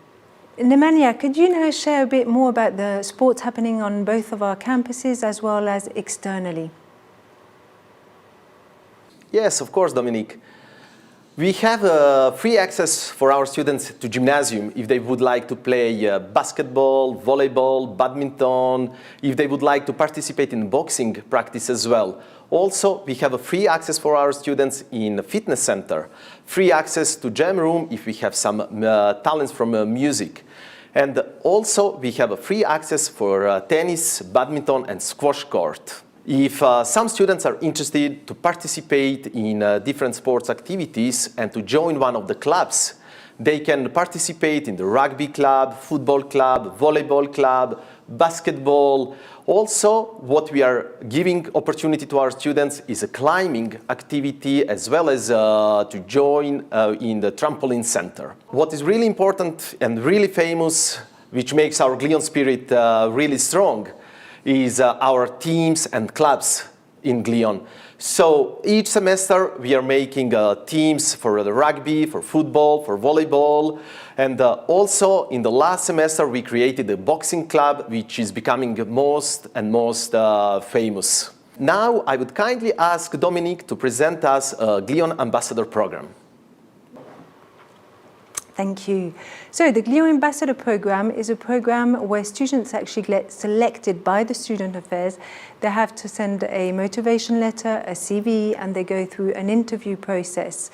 [SPEAKER 8] Nemanja, could you now share a bit more about the sports happening on both of our campuses as well as externally?
[SPEAKER 14] Yes, of course, Dominique. We have free access for our students to gymnasium if they would like to play basketball, volleyball, badminton, if they would like to participate in boxing practice as well. Also, we have a free access for our students in a fitness center, free access to jam room if we have some talents from music. And also, we have a free access for tennis, badminton, and squash court. If some students are interested to participate in different sports activities and to join one of the clubs, they can participate in the rugby club, football club, volleyball club, basketball. Also, what we are giving opportunity to our students is a climbing activity as well as to join in the trampoline center. What is really important and really famous, which makes our Glion spirit really strong, is our teams and clubs in Glion. So each semester we are making teams for the rugby, for football, for volleyball, and also in the last semester we created a boxing club which is becoming most and most famous. Now I would kindly ask Dominique to present us a Glion Ambassador Program.
[SPEAKER 15] Thank you. So the Glion Ambassador Program is a program where students actually get selected by the Student Affairs. They have to send a motivation letter, a CV, and they go through an interview process.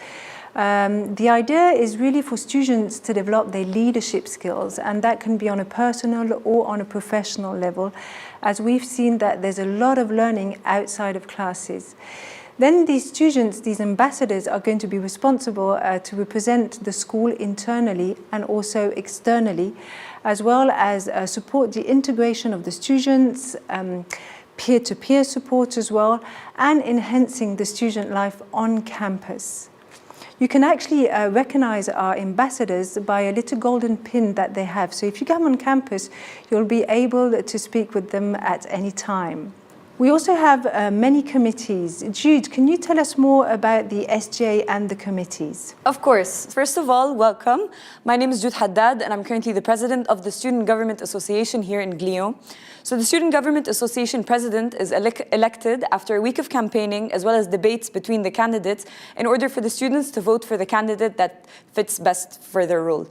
[SPEAKER 15] The idea is really for students to develop their leadership skills, and that can be on a personal or on a professional level, as we've seen that there's a lot of learning outside of classes. Then these students, these ambassadors, are going to be responsible to represent the school internally and also externally, as well as support the integration of the students, peer-to-peer support as well, and enhancing the student life on campus. You can actually recognize our ambassadors by a little golden pin that they have. So if you come on campus, you'll be able to speak with them at any time. We also have many committees. Jude, can you tell us more about the SGA and the committees?
[SPEAKER 16] Of course. First of all, welcome. My name is Jude Haddad, and I'm currently the president of the Student Government Association here in Glion. So the Student Government Association president is elected after a week of campaigning, as well as debates between the candidates, in order for the students to vote for the candidate that fits best for their role.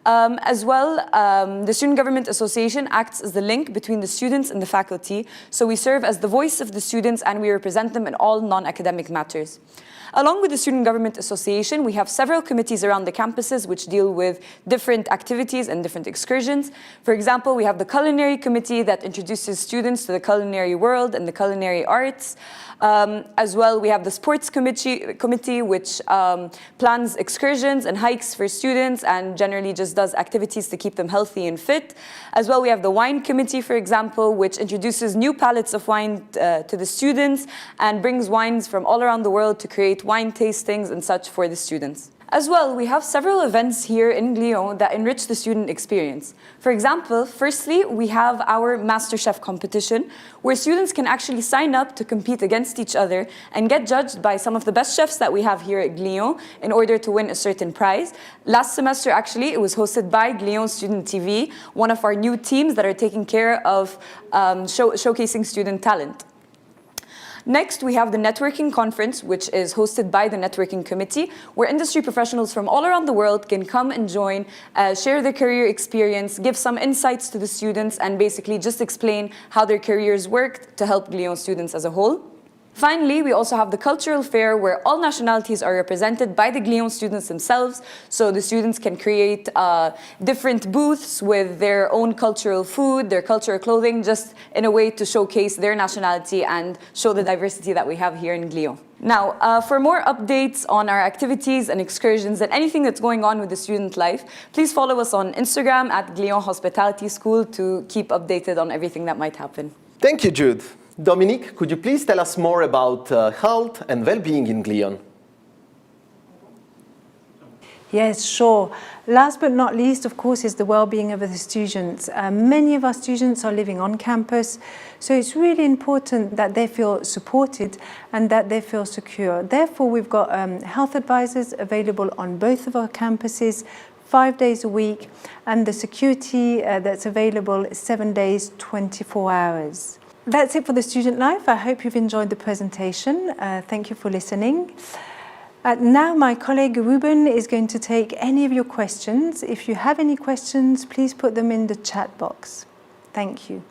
[SPEAKER 16] The Student Government Association acts as the link between the students and the faculty, so we serve as the voice of the students and we represent them in all non-academic matters. Along with the Student Government Association, we have several committees around the campuses which deal with different activities and different excursions. For example, we have the Culinary Committee that introduces students to the culinary world and the culinary arts. We have the Sports Committee which plans excursions and hikes for students and generally just does activities to keep them healthy and fit. As well, we have the Wine Committee, for example, which introduces new palettes of wine to the students and brings wines from all around the world to create wine tastings and such for the students. As well, we have several events here in Glion that enrich the student experience. For example, firstly, we have our MasterChef competition, where students can actually sign up to compete against each other and get judged by some of the best chefs that we have here at Glion in order to win a certain prize. Last semester, actually, it was hosted by Glion Student TV, one of our new teams that are taking care of showcasing student talent. Next, we have the Networking Conference, which is hosted by the Networking Committee, where industry professionals from all around the world can come and join, share their career experience, give some insights to the students, and basically just explain how their careers work to help Glion students as a whole. Finally, we also have the Cultural Fair, where all nationalities are represented by the Glion students themselves, so the students can create different booths with their own cultural food, their cultural clothing, just in a way to showcase their nationality and show the diversity that we have here in Glion. Now, for more updates on our activities and excursions and anything that's going on with the student life, please follow us on Instagram at Glion Hospitality School to keep updated on everything that might happen.
[SPEAKER 14] Thank you, Jude. Dominique, could you please tell us more about health and well-being in Glion?
[SPEAKER 15] Yes, sure. Last but not least, of course, is the well-being of the students. Many of our students are living on campus, so it's really important that they feel supported and that they feel secure. Therefore, we've got health advisors available on both of our campuses 5 days a week, and the security that's available 7 days, 24 hours. That's it for the student life. I hope you've enjoyed the presentation. Thank you for listening. Now my colleague Ruben is going to take any of your questions. If you have any questions, please put them in the chat box. Thank you.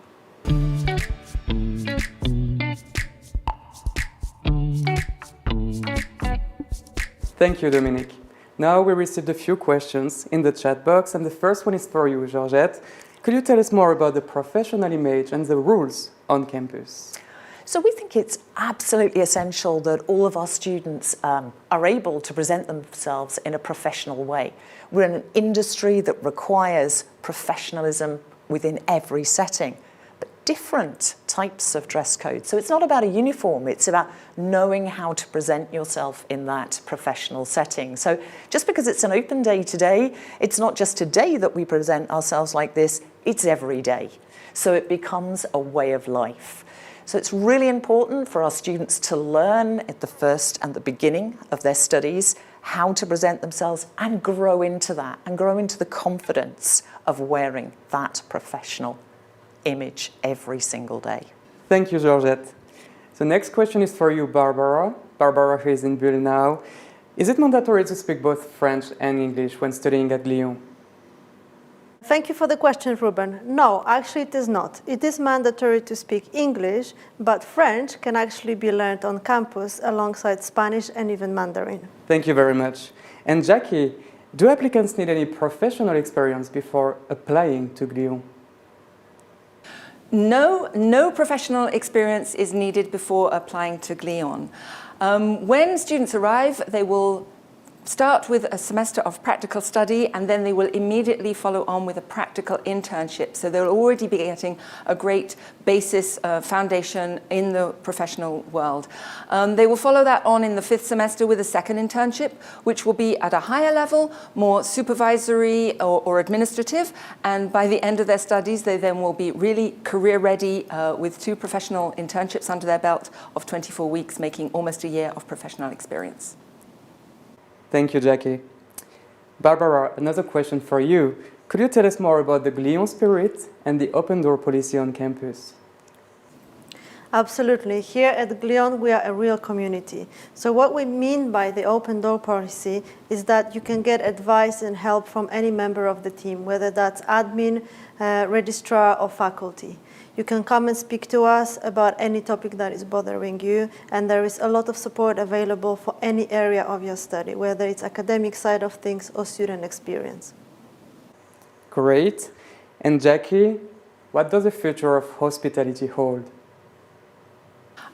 [SPEAKER 1] Thank you, Dominique. Now we received a few questions in the chat box, and the first one is for you, Georgette. Could you tell us more about the professional image and the rules on campus?
[SPEAKER 2] So we think it's absolutely essential that all of our students are able to present themselves in a professional way. We're in an industry that requires professionalism within every setting, but different types of dress codes. So it's not about a uniform, it's about knowing how to present yourself in that professional setting. So just because it's an open day today, it's not just today that we present ourselves like this, it's every day. So it becomes a way of life. So it's really important for our students to learn at the first and the beginning of their studies how to present themselves and grow into that and grow into the confidence of wearing that professional image every single day.
[SPEAKER 1] Thank you, Georgette. The next question is for you, Barbara. Barbara, who is in Bulle now. Is it mandatory to speak both French and English when studying at Glion?
[SPEAKER 8] Thank you for the question, Ruben. No, actually it is not. It is mandatory to speak English, but French can actually be learned on campus alongside Spanish and even Mandarin.
[SPEAKER 1] Thank you very much. And Jackie, do applicants need any professional experience before applying to Glion?
[SPEAKER 10] No professional experience is needed before applying to Glion. When students arrive, they will start with a semester of practical study, and then they will immediately follow on with a practical internship. So they'll already be getting a great basis foundation in the professional world. They will follow that on in the 5th semester with a second internship, which will be at a higher level, more supervisory or administrative. And by the end of their studies, they then will be really career ready with 2 professional internships under their belt of 24 weeks, making almost a year of professional experience.
[SPEAKER 1] Thank you, Jackie. Barbara, another question for you. Could you tell us more about the Glion spirit and the open door policy on campus?
[SPEAKER 8] Absolutely. Here at Glion, we are a real community. So what we mean by the open door policy is that you can get advice and help from any member of the team, whether that's admin, registrar, or faculty. You can come and speak to us about any topic that is bothering you, and there is a lot of support available for any area of your study, whether it's academic side of things or student experience.
[SPEAKER 1] Great. And Jackie, what does the future of hospitality hold?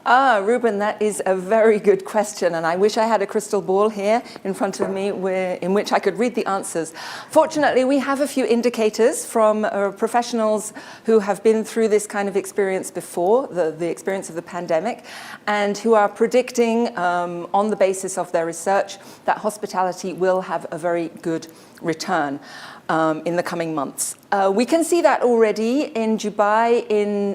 [SPEAKER 10] Ruben, that is a very good question, and I wish I had a crystal ball here in front of me in which I could read the answers. Fortunately, we have a few indicators from professionals who have been through this kind of experience before, the experience of the pandemic, and who are predicting on the basis of their research that hospitality will have a very good return in the coming months. We can see that already in Dubai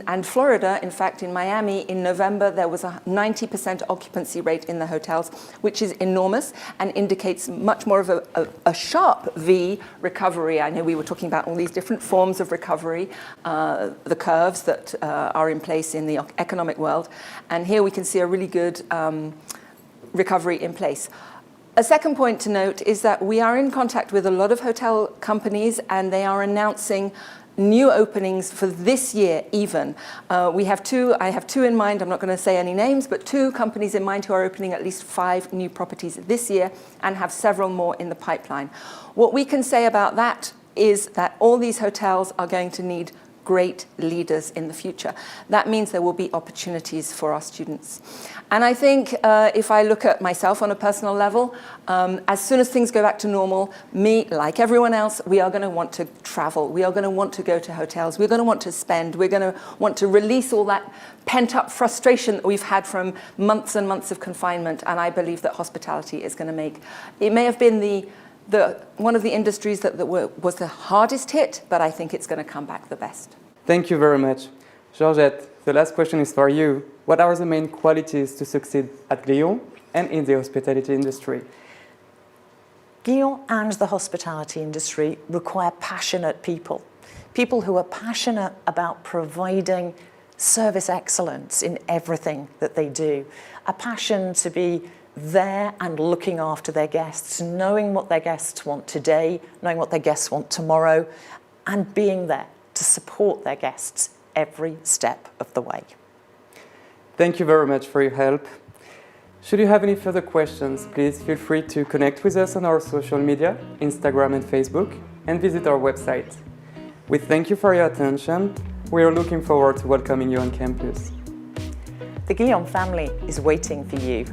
[SPEAKER 10] and Florida. In fact, in Miami in November, there was a 90% occupancy rate in the hotels, which is enormous and indicates much more of a sharp V recovery. I know we were talking about all these different forms of recovery, the curves that are in place in the economic world. And here we can see a really good recovery in place. A second point to note is that we are in contact with a lot of hotel companies, and they are announcing new openings for this year even. I have two in mind. I'm not going to say any names, but 2 companies in mind who are opening at least 5 new properties this year and have several more in the pipeline. What we can say about that is that all these hotels are going to need great leaders in the future. That means there will be opportunities for our students. And I think if I look at myself on a personal level, as soon as things go back to normal, me, like everyone else, we are going to want to travel. We are going to want to go to hotels. We're going to want to spend. We're going to want to release all that pent-up frustration that we've had from months and months of confinement. And I believe that hospitality is going to make, it may have been one of the industries that was the hardest hit, but I think it's going to come back the best.
[SPEAKER 1] Thank you very much. Georgette, the last question is for you. What are the main qualities to succeed at Glion and in the hospitality industry?
[SPEAKER 2] Glion and the hospitality industry require passionate people. People who are passionate about providing service excellence in everything that they do. A passion to be there and looking after their guests, knowing what their guests want today, knowing what their guests want tomorrow, and being there to support their guests every step of the way.
[SPEAKER 1] Thank you very much for your help. Should you have any further questions, please feel free to connect with us on our social media, Instagram and Facebook, and visit our website. We thank you for your attention. We are looking forward to welcoming you on campus.
[SPEAKER 2] The Glion family is waiting for you.